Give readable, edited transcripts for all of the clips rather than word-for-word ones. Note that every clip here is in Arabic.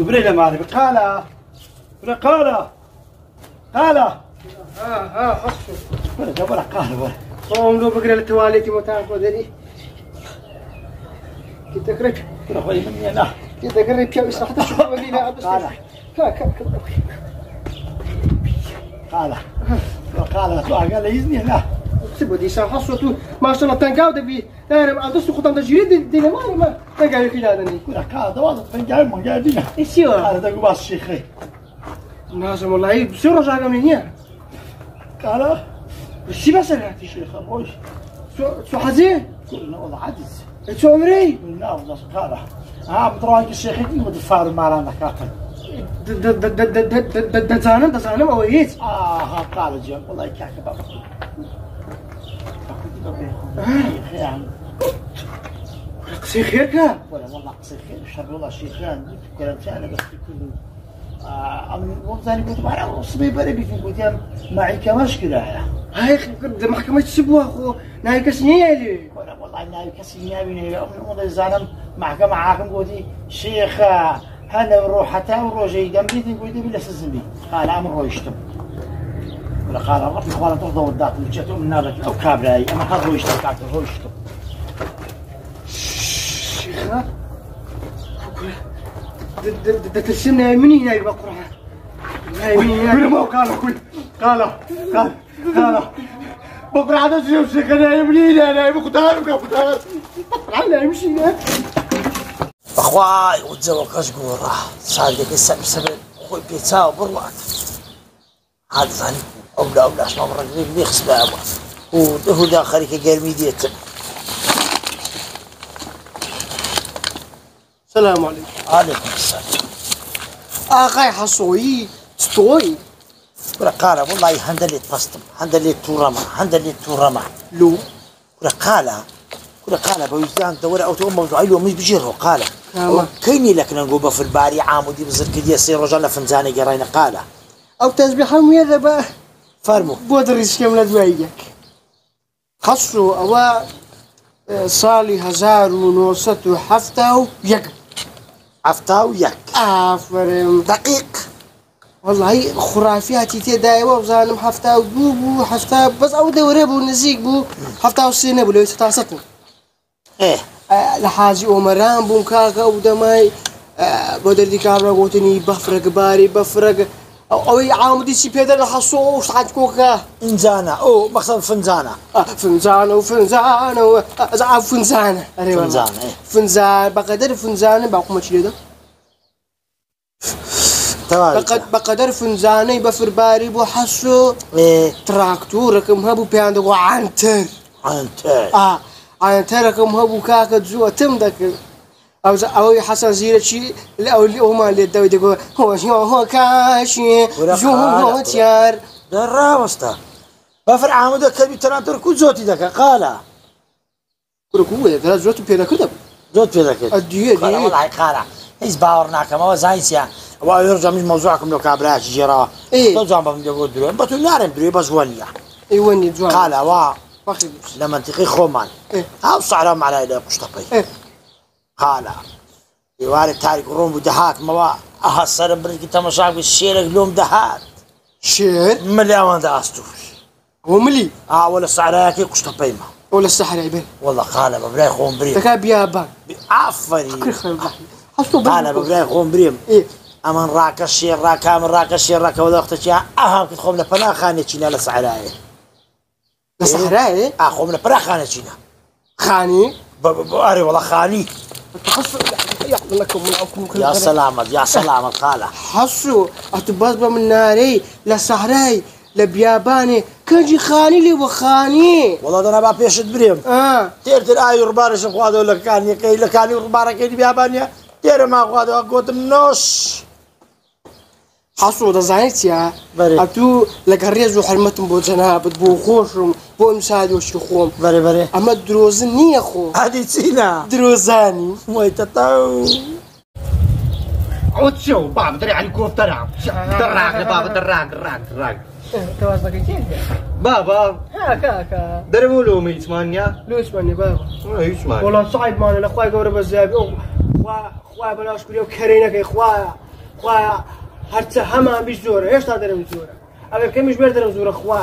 تبري له مالك قاله قاله قاله حصو ولا جبر قاله قوم لو بقرا التواليتي متاعك ودري كنت قريت ولا خوي مني انا كنت قريت كيف صحت شو ولي لا قاله قاله قال لي يزني لا سيبو دي سان حصو ما شاء الله تنقاو دبي انا عندي سوق عند جريد دي ما تنقاو كذا دني ولا قاله دوازة فنجان من قاعدين ايشو هذا تقول باص الشيخي نازم والله بسير رجع من هنا قاله الشي مثلا الشيخ ابوي شو حزين قلنا والله عجز شو عمري قلنا والله قاله بدراك الشيخ يجي مدفار مالنا كاتب دزانم اويت قال جنب والله يكاك بابا قصي خيرك ولا والله قصي خير شر والله شيخان كلام انا بس كله وزاني قلت انا وصبي بري بيكون قلت معي كمشكله هاي محكمة تسبوها اخو ناي كسنيالي ولا والله ناي كسنيالي والله زانم محكمة عاقم قلت شيخ هلا بروح حتى وروجي جنبي تقول لي بلا سزمي قال عم رويشتم ولا قال ربي اخوانا ترضوا الدات اللي جاتوا من نارك او كابراي اما هذا رويشتم قاعد رويشتم شيخا ترسمنا مني هاي بقرة هاي مني هاي ما قال بكره عاد شيء شيخ انا يمني انا بختارك على يمشينا اخواي وتزوجش قوره صادق السبب اخوي بيتسا وبروات هذا ثاني اولا اسمع مره لي خص بابا وهو داخل كغير ميديت السلام عليكم عليكم السلام اخي حصوي ستوي ولا قال والله هندلت بسطم هندلت تورما لو ولا قال بوزدان دورة أو تقوم موضوع أيوة مش بيجره قال كيني لك نقوبة في الباري عامودي بزرك دي يصير رجالنا فنزاني قرينا قال أو تسبيحهم يا ذبا فرمو بودريس كم لدوايك خصو أو صالي 1907 يك عفتاو يك آفرم دقيق والله خرافياتي تدايوا وزانم حفتا ودوبو حفتا بس أو دوري بو نزيق بو حفتا وسينة بو لو يتتاسطن إيه لحاجي أمران بو مكاكا ودماي بدر دي كابرا قوتني بفرق أو عامدي سي بيدر لحصو وشعاد كوكا فنزانة أو مقصد فنزانة فنزانة فنزانة إيه فنزان بقدر فنزانة باقو ما تشيله بقدر فنزانة بفر باري بو حصو إيه تراكتور رقم هبو بياندو عنتر عنتر رقم هبو كاكا جوا تم داك أو حسن زيرة شيء أو اللي هما اللي داوي دقوا هو كاشي هو تيار درا وستا بفر عامده كبي ترانتر كو زوتي داك قال كوكو ده زوت بيدا كده زوت بيدا كده أديه والله قال إيش باورنا كما وزايسيا ويرجع من موضوعكم لو كابراش جرا توزع بهم جود درو بتو نارن درو بس ونيا اي وني جوان قال وا لما تقي خومان او صعرام على الى قشطبي قال يوارد تاريخ روم بدهات ما احسر برك تمشاك بالشير لوم دهات شير مليون داستوش وملي ولا صعراكي قشطبي ما ولا السحر يبين والله قال ببراي خوم بريم تكاب يا با عفري قال ببراي خوم بريم ايه امان راك الشير راكا من راك الشير راكا وقتك اهم كتخوم لبنا خانه تشينا لسعرايه لسعرايه خوم لبنا خانه تشينا خاني اري والله خاني تحسوا يحضر لكم من يا سلامة خاله حسوا اتبازبا من ناري لسعراي لبياباني كنجي خاني لي وخاني والله انا ما بيش بريم تيرت الاي ربارش قادو لك كان يكي لك كان ربارك بيابانيا تير ما قادو اقوت النص حصو ده زايتيا اتو لقريزو حرمتم بوزنا بو خوشم بو مساد وشخوم بري اما دروزني يا خو هادي تينا دروزاني مويتتاو عود شو بابا دري على الكوفتر دراك بابا دراك توازنك كيف بابا هاكا درمو لو ميتمانيا لو اسمعني بابا يسمعني والله صعب معنا الاخوي قبل بزابي خوا بلاش كل يوم كرينك يا اخوا خوا هەرچە هەمان بیش زۆرە هێشتا دەرم زۆرە ئەگەر کەمیش بێر دەرم زۆرە خوا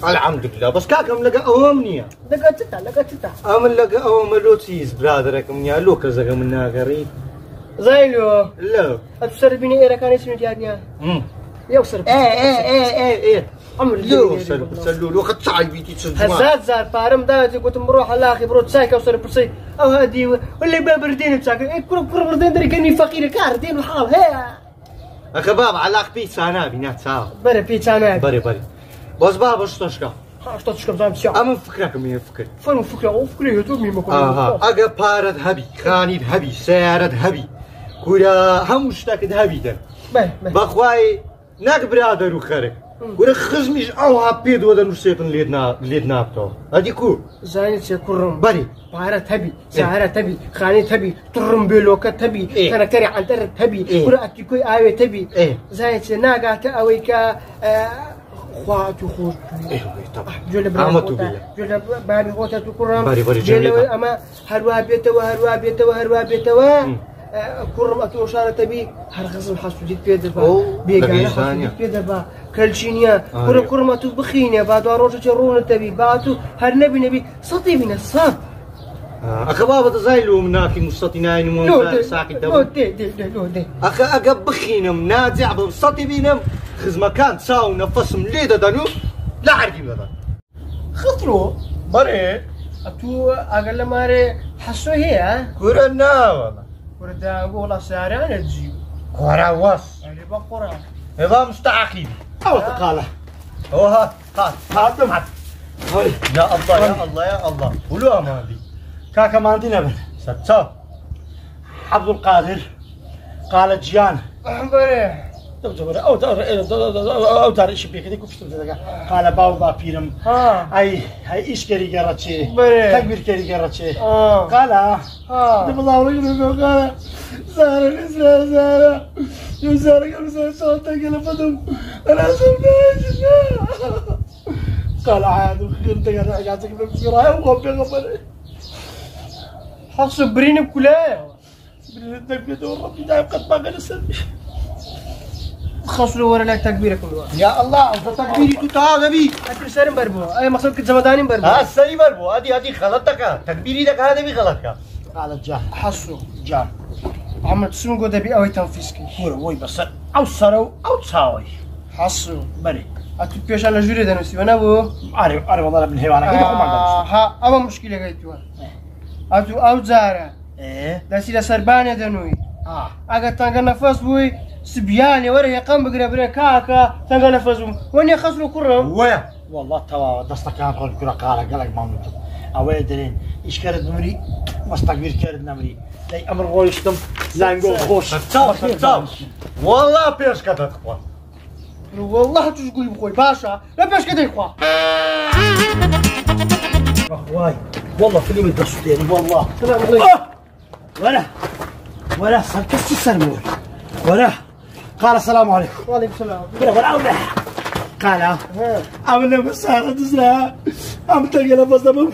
الحمد لله بس كاكم لقى اوام نيا لەگە تتا امن لقى اوام لو تيز برادركم نيا لو كزغ من ناغري زايلو لا ئەتوسەر بینی ئێرەکانی سنووت یادنیان یەو سەر ايه عمر لو سلو لو خد صعي بيتي تسجوا هزات زار بارم داوێتی گوتم بڕۆ هەلاخی بڕۆ چای کەوسەر پرسی ئەو هەدیوە ولی بە بردێنم چاکە کوڕ بردێن دەریکەنی فەقیرە کار دێن و حاڵ هەیە اخباب علاق بيت سانا بينات ساعه بەرە پێچانە بري بس بابا شتشكا هاشتا تشکم زانم سیا اما فكركم يا فكر فەرمو فکرە ئەو فکرێ تۆ میمەکۆ اگا بارد هبي خانيد هبي سيارد هبي كورا هم شتاكد هبي ده بخواي ناك برادر وخرك كورا خزميش او هابيد ودا نسيتن ليدنا بتو هادي كو زاني چه كرم بري بارت هبي سهرة هبي خانيت هبي ترم بلوكت هبي كركري عنتر هبي كورا اتيكوي اوي تبي زاني چه ناقا اوي كا خواتو خوش طبعا جل عمتو بيه جل بابي خوتها كرم بري جميلة اما هروا بيتوا كرم أتو شارة تبي هرخصم حسوديت بيدبا بيجانا حسوديت بيدبا كلشينيا كرم أتو بخينيا بعد روجة جرون تبي بعدو هر نبي صطي من الصاب أخبابة زايلو مناكي مستطينين ومن ساقي الدولة دي أخا بخينم نازع بمستطي بينم خزمة كان تساو نفسهم ليدا دانو لا عارفين هذا خطرو بري أتو أقل ماري حسو هي كورنا والله وردا والله سارعنا تجيب كورا واس يعني بقرا هذا مستعقيد أو قاله هو هات دمعت يا الله ولو ما دي كاكا ما عندنا بن ستة عبد القادر قال جيان أحبري او دار ايش بيك ديك وفشت قال باو بيرم اي ايش كري قراتشي تكبير كري قراتشي قال والله قال زارة يزارة قبل صوت قال فدم انا سمعت قال عاد كنت قاعد بالقرايه وقبل حصل بريني بكلاه برينك بدور ربي دايم قد ما قال السلبي خصلوا ورا لك تكبيرك يا الله انت تكبيري تتعاقبي اترسرم بربو اي مقصد كنت زمدانين بربو سري بربو هذه غلطك تكبيري لك هذا بغلطك قال جان حصو جان عمل تسمو قد ابي اوي تنفيسكي هو وي بس او صاروا او تساوي حصو بري اتو بيش على جوري ده نسي وانا بو عارف والله ابن هيوانا كده ما ها اما مشكله قايتوا اتو او زارا داسي لسربانه دنوي اگه تنگا نفس بوي سبياني ورا يقام بقرا برا كاكا تنقل نفسهم وين يخسروا كرهم وين والله توا دستك كان قال كرة قال ما نمت اويدرين ايش كرد نمري مستقبل كرد نمري لاي امر غويشتم زانقو خوش والله بيش كده تخوا والله تقول بخوي باشا لا بيش كده يخوا اخواي والله فيلم الدستوري والله ولا صرت السرمول ولا قال السلام عليكم وعليكم السلام ولا قال عملنا مسارة تزرع عم تلقى نفس دمم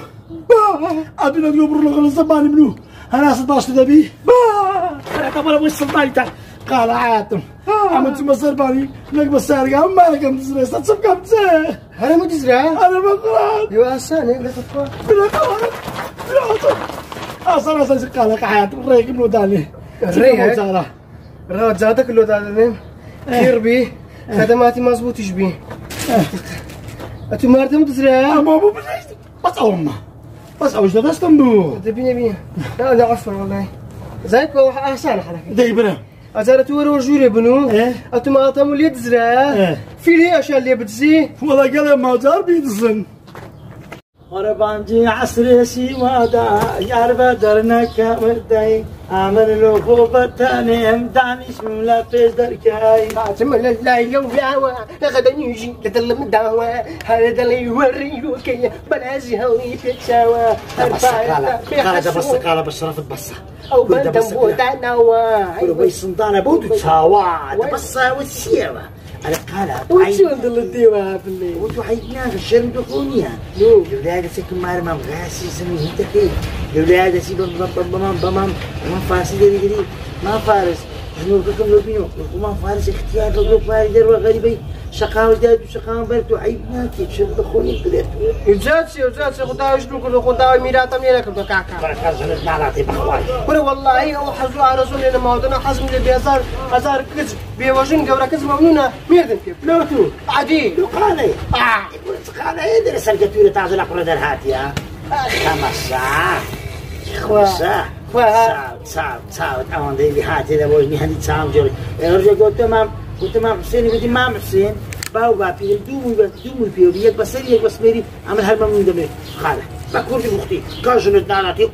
أبينا بيوبر لغة الزمان منو أنا 16 دبي أنا كمان أبغى السلطان قال عاتم عم تسمى سرباني لك بسارق عم مالك عم تزرع ستصب كم تزرع أنا مو تزرع أنا بقرأ يو أساني لا تفكر بلا قوة بلا أصلا قال عاتم ريك منو داني ريك روت زادك لو دادن كيربي خدماتي مزبوط يشبي أنتم مارتم تزرع بس أمه بس أوش ده استنبو تبيني لا عفوا والله زيك أحسن حركة دايبنا أزارت ورا جوري بنو أنتم أعطوا لي تزرع في لي أشياء اللي بتزي والله قال ما جار بيدزن وربانجي عصر سيوادا يار بدرنك مداي عمل له خوبتاني امداني اسم لا فيز دركاي عاتم لا يوم لا غدا يجي لدل من دعوة هذا اللي يوري وكي بلازي هوي في الشاوى قال بس رفض بس أو بندم بودا نوا كل بيس صندانة بودو تساوى بس والسيوة أنا قال وشو عندنا الديوة في الليل وتو حيتنا الشرم دخونيا لولا سكن مار ما غاسي سنو هنتكي لولا سي بمام فاسي دي ما فارس جنوبكم لو بينو وما فارس اختيار لو فارس وغريبي شقاوة داد وشقاوة برد وعيب ناكي شرب خوني كليت وزاتي خداوي شنو كل خداوي ميراتا منينك بكاكا بركة جنب نعلاتي بخواي ولا والله هو حزوا على رسول الله ما ودنا حزم اللي بيزار كذب بيوجن قبل كذب ممنونة ميردن كيف لوتو عادي لو قاني يقول قاني يدري سرقتوري تعزل أقرأ در هاتيا 5 ساعة 5 ساعة ساعة أوان دي هاتي ده وجني هندي ساعة جوري أرجع قلت مام حسين قلت مام حسين باو بابي دومي بيو بيك بسري بس ميري عمل هالما من دمي خاله بكون في مختي كاجنت نالاتي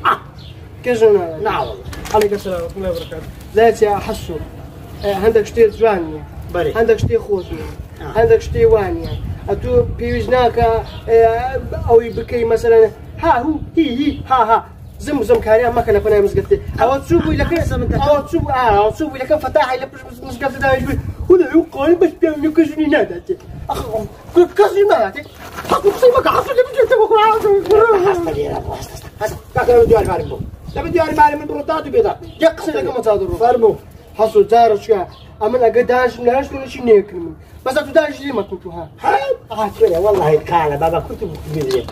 كاجنت نعم والله عليك السلام ورحمة الله وبركاته زيت يا حسو عندك شتي زوانية بري عندك شتي خوزنية عندك شتي وانية أتو بيوزناك أو يبكي مثلا ها هو هي ها زم كاريا ما كان يكون مسقطي أو تشوفوا لك فتاح إلى مسقطي ده يجي وده يقول بس بيعمل كذي نادته أخ كذي نادته حط مصيبة عصر اللي بيجي تبغى هذا كذا بدي أعرف بو لا بدي أعرف من بروتات بيدا يقصد لك ما تصادروا فارمو حصل زار شو أمن أقداش مناش ولا شيء نيكلم بس أتوداش ليه ما كنتوا ها كذا والله الكالة بابا كنت بكتير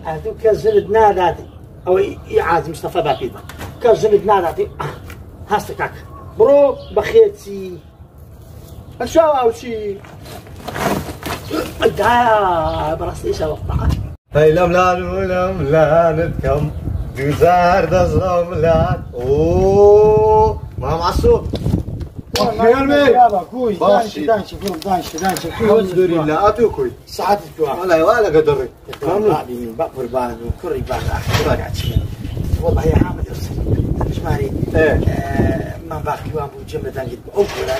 أتو كذلت ناداتي أو إعادة مصطفى باكيدا كذلت ناداتي هاستكاك برو بخيتي شو أو شيء دا براسي شو وقتها هاي لملان كم جزار دزملان اوه ما معصوب دانش الحمد لله اتوكوي ساعات الدعاء ولا قدري هذه من بقر بان وكري بان والله يا حامد مش ماري ما باقي وام جمله دانجد او ولا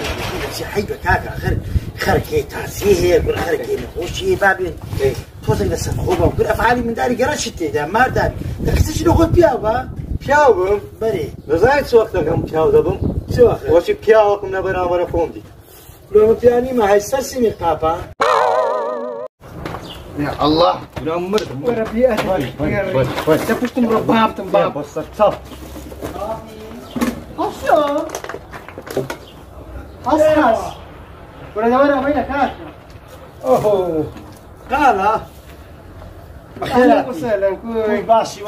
شي حيبه كاكا خركي تاسيه كل خركي وشي بابين توصل للسفخوبه وكل افعالي من داري قرشتي ده ما داري تكسش لو قلت بياو بري لزايت وقتها كم بياو دبم وشي بياو كنا برا فوندي لو بياني ما هي سسمي قابا يا الله نمر وربي أهلي تفشتم رباب بس صف حس ولا دورة وين كاك اوه قال أهلا وسهلا كوي باشي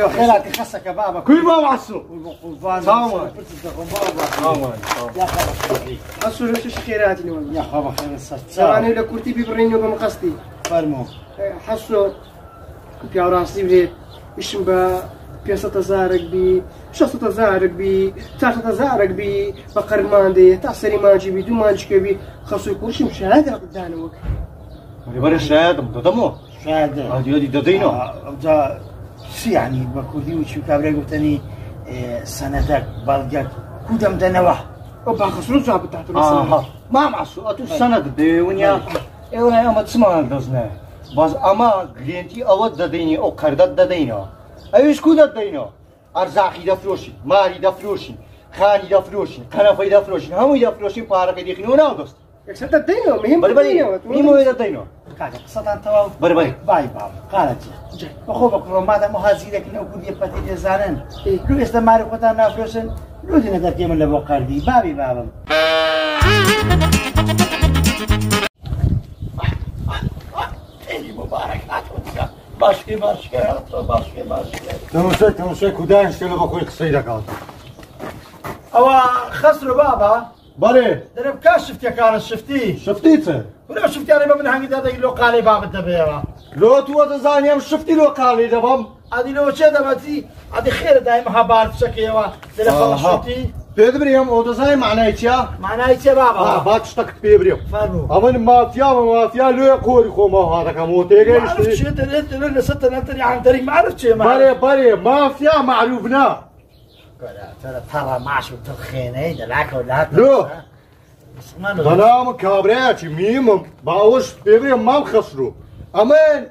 خيراتي خسك يا بابا كل ما معصو سامان يا حسوا ليش خيراتي اليوم يا خبا خير السات أنا إذا كنتي ببريني وبمقصدي فرمو حسوا بيا راسي بريت إيشم با بيسة زارك بي شخصة زارك بي تعشة زارك بي بقر ماندي تعسري ماجي بي دو ماجي كبي خاصو يكونش مشاهدة قدامك برا شهادة مضمو شهادة هادي ددينو جا شي يعني بكودي وشو كابري قلتني سندك بالجك كودم دنوا وبا خسرو صعب تحت ما معصو أتو سند ديونيا إيه ما تسمع دزنا بس أما غلينتي أود دديني أو كردت ددينو أيش كودت ددينو أرزاقي دفروشي ماري دفروشي خاني دفروشي خنفي دفروشي هم يدفروشي بارك يدخلون دوست يكسرت الدينو مهم بربري مين يددينو كذا قصة توا بربري باي بابا قالت جاي أخوك رومادا مهازيلك إنه كودي بتيجي زانن لو استمر قطع نافروسن لو دينا درتي من لبوقار دي بابي بابا مبارك باشكي تمشي كودان شكله بقول قصيدة قال أو خسروا بابا بري درب كاش شفتي كان شفتيته ولا شفتي أنا ما من هني هذا لو قالي بابا الدبيرة لو تو تزاني مش شفتي لو قالي دبم هذه لو شيء دبتي هذه خير دايما هبار شكي وا تلفون شفتي بيدبريم او تزاني معنايتيا معنايتيا بابا باتشتك بيبريم فارو أمن مافيا لو يقول خو ما هذا كموتي ما عرفت شيء انت لنا ست انت عن طريق ما عرفت شيء بري مافيا معروفنا ترى ما شفت الخينه دلعك ولا لو ظلام كابرياتي ميم باوش بيبريم ما خسروا أمن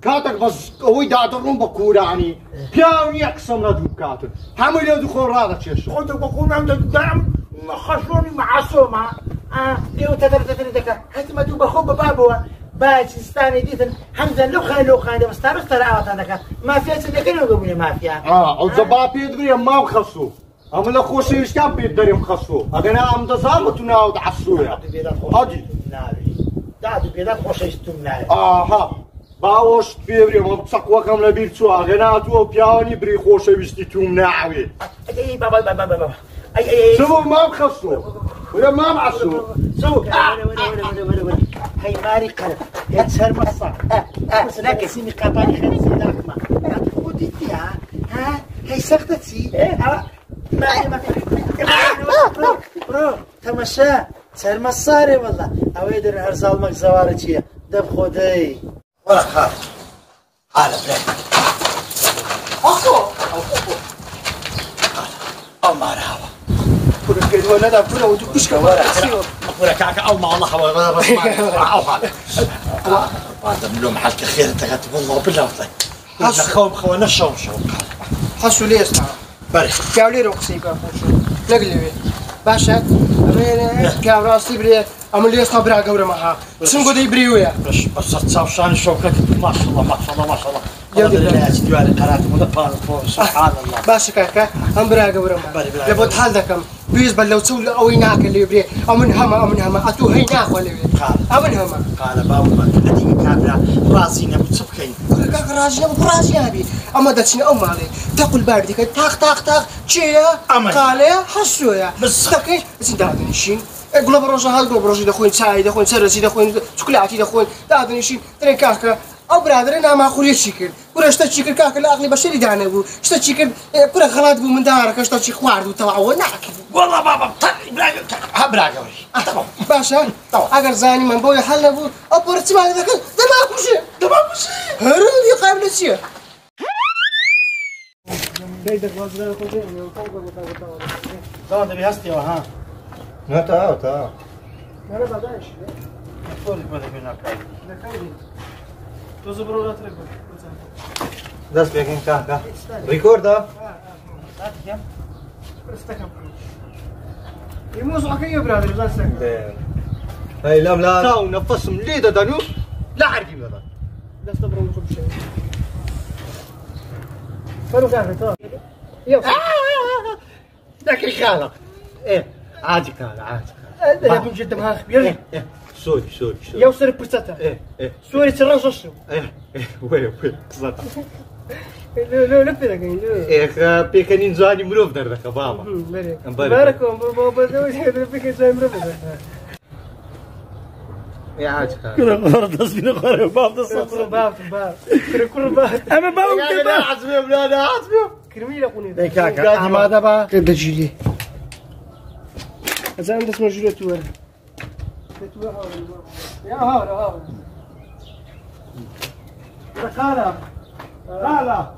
كاتك بس هو يدعون بكوراني بياوني أقسم ندوب كاتر هم اللي يدخلون راضة شيء خذ بكون عندك دعم خشوني مع سوما ليه تدرك حتى ما دوب أخو بابو باش استاني ديتن حمزة لو خان مستعرف ترى هذاك ما فيها سنة كانوا يقولون ما فيها أو زبابي يدري ما خسروا ئەمە لە خۆشەویستیان پێت دەرێم خەسۆ ئەگەنا ئەم دەزانمە تو ناوت عەسۆیە هادی ناوی دادو پێدات خۆشەویستم ناوێت ئاها باوەشت پێبرێ مە چەقوەکەم لەبیر چووە ئەگەنا تووە پیاوانی بری خۆشەویستی توم ناوێت سبۆ مام خەسۆ وەرە مام عەسۆ هەی ماری قەرب هێت سەرمەسە نەکەسینی قاپانی خەری زینداکمە خۆ دیتی ها هەی سەختە چی بڕۆ تەمەشا سەرمەسارێ وەڵا ئەوەی دەرە هەرزاڵمەک زەوارە چییە دەب خۆدەی وەرە خاڵ حالە برێ ئەو ماراوە پورە پێدوە نەدا پورە و دوو کوشکە پورە کاکە ئەو ماڵە هەوە ئەو حالە وادەم لۆ محەلکە خێرەتەکەت وەڵڵا بلاوتەی خەوم خەوە نەشەوم شەوم حەسو لێ ئێستا بەرێ پیاو لێرە قسەی کار خۆش نەک لەوێ باشە پیاو ڕاستی برێ ئەمە لێ ئێستا برا گەورەمەها چون گۆدەی بریوەیە بەسەر چاوشانی شەوکەت ماشەڵڵا ماشەڵڵا ماشەڵڵا دوارە قەراتم وەدە پاڵ سبحان الله باشە کاکە ئەم برا گەورەمە لە بۆت حال دەکەم ویست بە لەو چەو لە ئەوەی ناکە لێ برێ ئەمن هەمە ئەتوو هەی ناخوا لەوێ ئەمن هەمە قالە باومان ئەدیگە کابرا ڕازی نەبوو چ بکەین کاکە ڕازی نەبوو ڕازی نابی ئەمە دەچینە ئەو ماڵێ تەقول بار دیکە تاق چێە قالەیە حەسویە بەسەکەی دادنیشین گوڵە بە ڕۆژە هەڵ گوڵە بە ڕۆژی دەخۆین چای دەخۆین سەررەسی دەخۆین چوکلاتی دەخۆین دادنیشین دەرێ کاکە ئەو برادرە ناماخوریە چی کرد کورە شتە چی کرد کاکە لە عەقڵی بەشەری دانەبوو شتە چی کرد کورە غەڵات بوو منداڵەکە شتە چی خوارد و تەواوە ناکرد وەڵڵا بابا براگەوری باشە ئەگەر زانی من بۆی هەڵ نەبوو ئەو پۆرە چی ماگە دەکەن دەماکوژێ هەرەندی قابلە چییە زەوان دەبی هەستیەوە ها تا نەرە بەدایش فۆری بۆ دەبی ناکاری تۆزە بڕۆ ڕاترێک دەست پێکەین کاکە ڕیکۆردە موزوعەکەی برادر دەستێک هەی لەم لا تاو نەفەسم لێ دەدەن و لا عەرگیم دەدەن دەستە بڕۆ خۆ بشێ فەرو کاکە تۆ دەکەی خاڵە عادی کاڵە عادی لەبم جدم ها خبيرني سوري يا وصل برتاتا سوري ترنجش وي قصدت لو لفدك لو بيكنين زاني مروف دردك بابا باركم بابا دوش بيكن زاني مروف يا عاج كنا غرض تصبين غرض باب تصبين باب كل باب اما باب كده عزمي بلاد عزمي كرمي لقوني كاكا ما دابا قد جيلي زين بس موجودة توه يا هاورا خاله خاله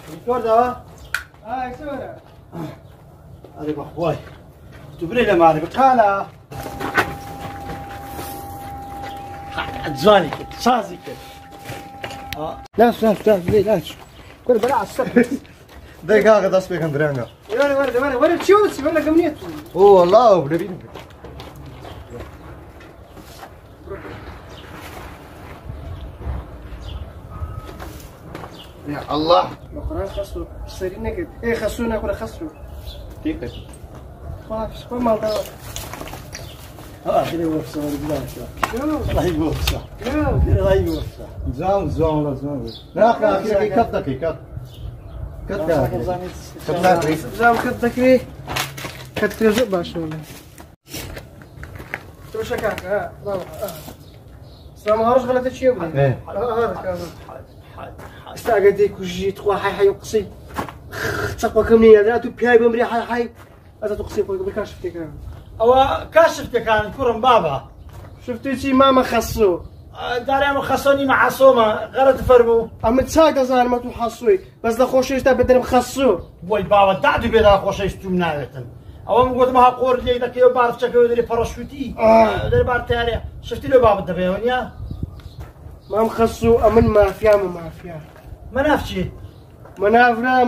الدكتور دوا هاي سورة هذه بخواي تبري لما هذه خاله زاني كده صازي كده لا كل بلا السبت دقيقة دست بيكن درانجا ورد تشوتس ولا قمنيت والله بنبين يا الله القرآن خسروا سيرين نكد ايه خسرونا كنا خسروا تيكت خلاص ما مال دوا اخي يوفسا الله يوفسا شنو الله يوفسا زام لا اخي كتك زام كتك ايه كتك زق باش والله تو شكاك ها بابا سلام هرش غلطت شي يبغى ايه هذا استعقديك وجيت خوا حي وقصي تقوى كمية لا تبيعي بمري حي هذا تقصي قبل كاشفتك او كاشفتك كان كرم بابا شفتي شي ماما خصو داري اما خصوني مع صومه غلط فرمو اما تساق زان ما تحصوي بس لا خوش يشتا بدنا مخصو وي بابا دعدو بيدا خوش يشتم نايتن او ما قلت ما قور لي داك يو بعرف شكو دري باراشوتي دري بار تاري شفتي له بابا دبيونيا ما مخصو امن مافيا منافشي منافنا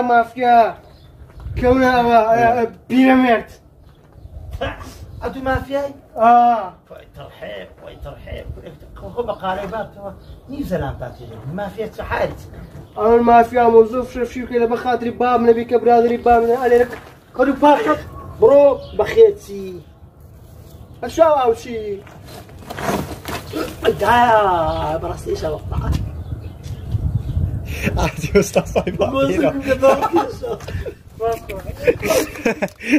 مافيا كونها بيراميد أنتم مافياي؟ ترحيب وترحيب هم قاربات نيوزيلندا تاتي مافيا تحارت أنا المافيا موظف شرف كذا بخاطري باب نبي كبرادري باب عليك خذوا باشا برو بخيتي أشوا أو شيء دا براسي إيش وقطع عادي مصطفى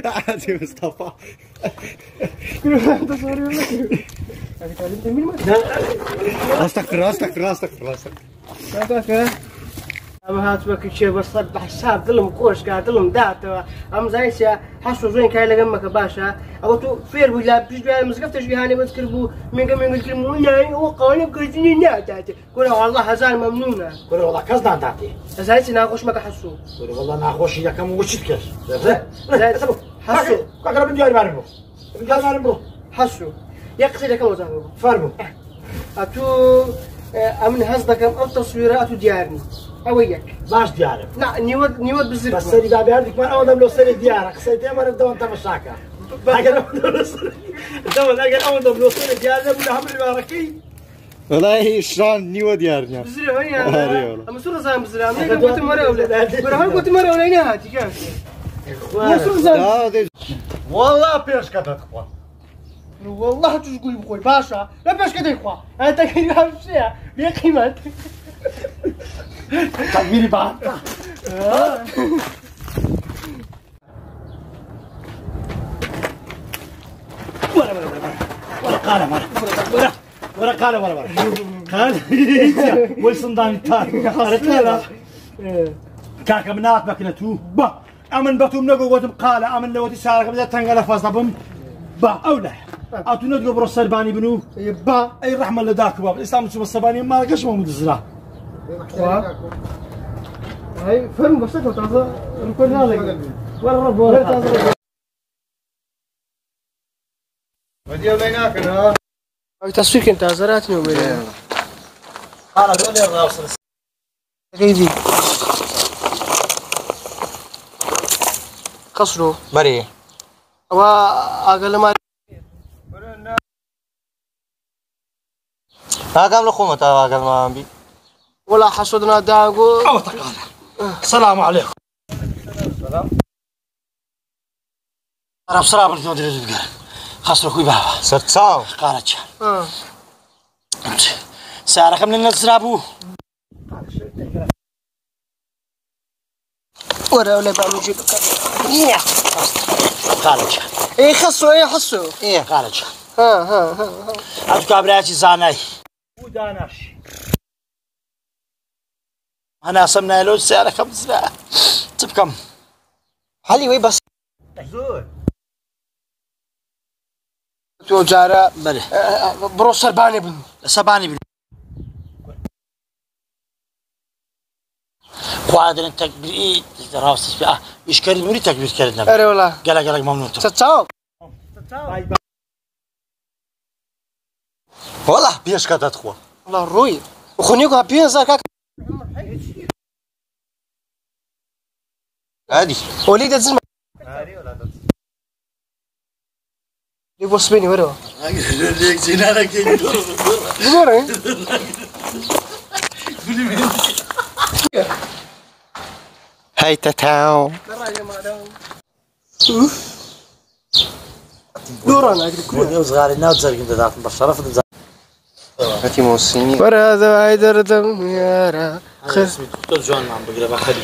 عادي مصطفى استغفر أما هات بك شيء بس صبح حساب ظلم خوش قاعد ظلم دات أم زايسة حسوا زين كاي لجمك باشا أو تو فير ولا بيجي مسقفتش جهاني بتكربو من قبل يقولوا يعني وقالوا كذي ناتاتي كل والله هزال ممنونة كل والله كذا ناتاتي زايسة ناقوش ما كحسوا كل والله ناقوش يا كم وش كير زايسة حسوا أقرب من جاري مارمو جاري مارمو حسوا يقصد كم وزارو فرمو أتو أمن هزدك أم تصويرات ديارني أويك باش ديارك لا نيود بزرق بس سري بابي عندك ما أول دم لو سري ديارك سري ما نبدأ أنت مشاكل أقل أول دم لو سري ديارك ولا هم الباركي والله شلون نيو ديارنا بزرق هني أنا أما سورة زين بزرق أنا قلت مرة ولا برا قلت مرة ولا نهاتي كيف والله بيش كذا تخوان والله تقول بخوي باشا لا بيش كذا يخوا أنا تكلم عن شيء بقيمة تغييري بعد ولا قارة ولا قال ويصندان تاك قالت لا كاكا منات مكنتو با امن بتوم نقو قوتم قال امن لو تسارك بدات تنقل فاصبم با اولا اتو ندقو برو السرباني بنو با اي الرحمه اللي داك باب الاسلام تشوف السرباني ما لقاش محمود الزرع هاي فهم بس كنت هذا الكل هذا ولا رب ولا هذا ودي ولا ناكل هاي تصوير انت زرعتني وين انا دولي الراوس غيدي قصرو بري و اقل ما هاكم لخومه تا اقل ما بي ولا حسودنا داغو او تقال السلام عليكم السلام انا بصراحه بدي ادري بقى خسروا كوي بابا صرت صاو قالت سارة كم نزرابو ولا بعمل جيب قالت ايه خصو ايه حسو ايه قالت ها عندك ابراتي زاناي وداناش انا سمنا له سارة كم زرا تبكم حلي وي بس زور تو جارة بله برو سرباني بن قاعد انت تكبير راس فيه يشكر موري تكبير كردنا اري والله قال ممنون تتاو والله بيش كذا تخوان والله روي وخنيكو هابين زاكاك عادي وليد الزلمة يبص بيني ورا ليك زينانا كي زمرين هاي تتاو دوران اقدر ودي صغار الناس زرق انت ذاك بالشرف هاتي موسيني ورا هذا هيدر دم يا را خس دكتور جون عم بقرا بحدي